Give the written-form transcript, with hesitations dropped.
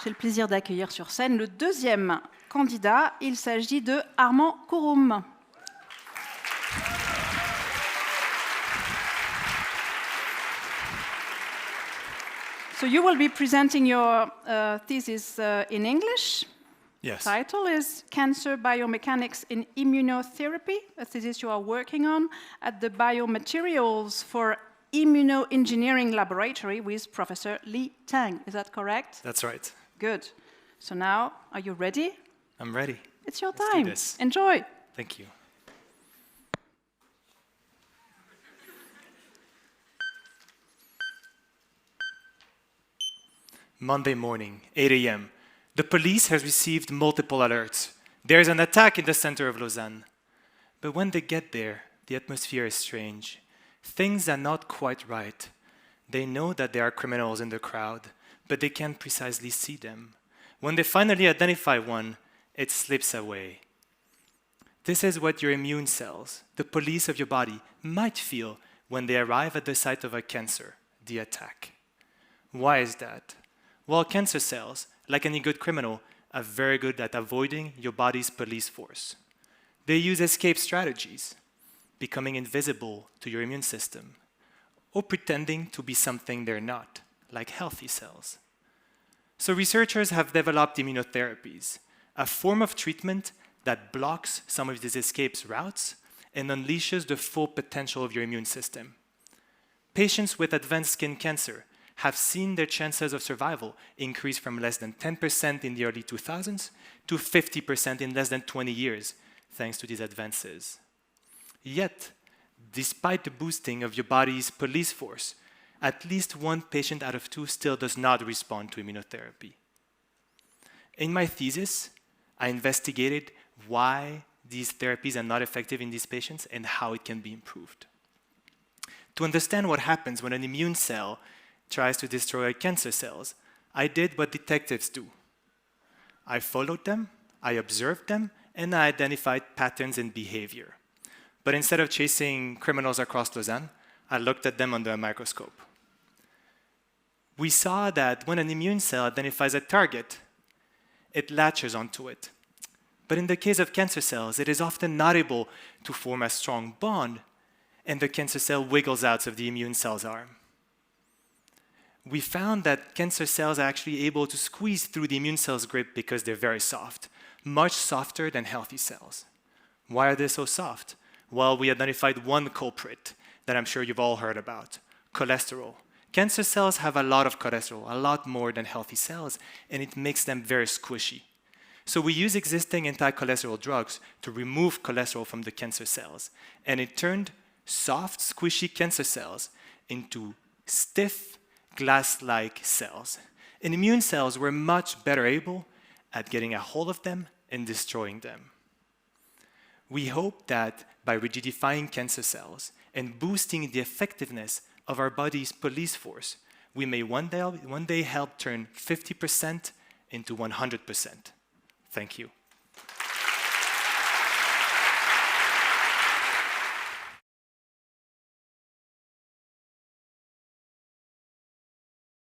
J'ai le plaisir d'accueillir sur scène le deuxième candidat. Il s'agit de Armand Kurum. So you will be presenting your thesis in English. Yes. The title is Cancer Biomechanics in Immunotherapy, a thesis you are working on at the Biomaterials for Immunoengineering Laboratory with Professor Li Tang. Is that correct? That's right. Good. So now, are you ready? I'm ready. It's your Let's do time. this. Enjoy. Thank you. Monday morning, 8 a.m. The police has received multiple alerts. There's an attack in the center of Lausanne. But when they get there, the atmosphere is strange. Things are not quite right. They know that there are criminals in the crowd, but they can't precisely see them. When they finally identify one, it slips away. This is what your immune cells, the police of your body, might feel when they arrive at the site of a cancer, the attack. Why is that? Well, cancer cells, like any good criminal, are very good at avoiding your body's police force. They use escape strategies, becoming invisible to your immune system, or pretending to be something they're not, like healthy cells. So researchers have developed immunotherapies, a form of treatment that blocks some of these escape routes and unleashes the full potential of your immune system. Patients with advanced skin cancer have seen their chances of survival increase from less than 10% in the early 2000s to 50% in less than 20 years, thanks to these advances. Yet, despite the boosting of your body's police force, at least one patient out of two still does not respond to immunotherapy. In my thesis, I investigated why these therapies are not effective in these patients and how it can be improved. To understand what happens when an immune cell tries to destroy cancer cells, I did what detectives do. I followed them, I observed them, and I identified patterns in behavior. But instead of chasing criminals across Lausanne, I looked at them under a microscope. We saw that when an immune cell identifies a target, it latches onto it. But in the case of cancer cells, it is often not able to form a strong bond, and the cancer cell wiggles out of the immune cell's arm. We found that cancer cells are actually able to squeeze through the immune cell's grip because they're very soft, much softer than healthy cells. Why are they so soft? Well, we identified one culprit that I'm sure you've all heard about, cholesterol. Cancer cells have a lot of cholesterol, a lot more than healthy cells, and it makes them very squishy. So we use existing anti-cholesterol drugs to remove cholesterol from the cancer cells, and it turned soft, squishy cancer cells into stiff, glass-like cells. And immune cells were much better able at getting a hold of them and destroying them. We hope that by rigidifying cancer cells and boosting the effectiveness of our body's police force, we may one day help turn 50% into 100%. Thank you.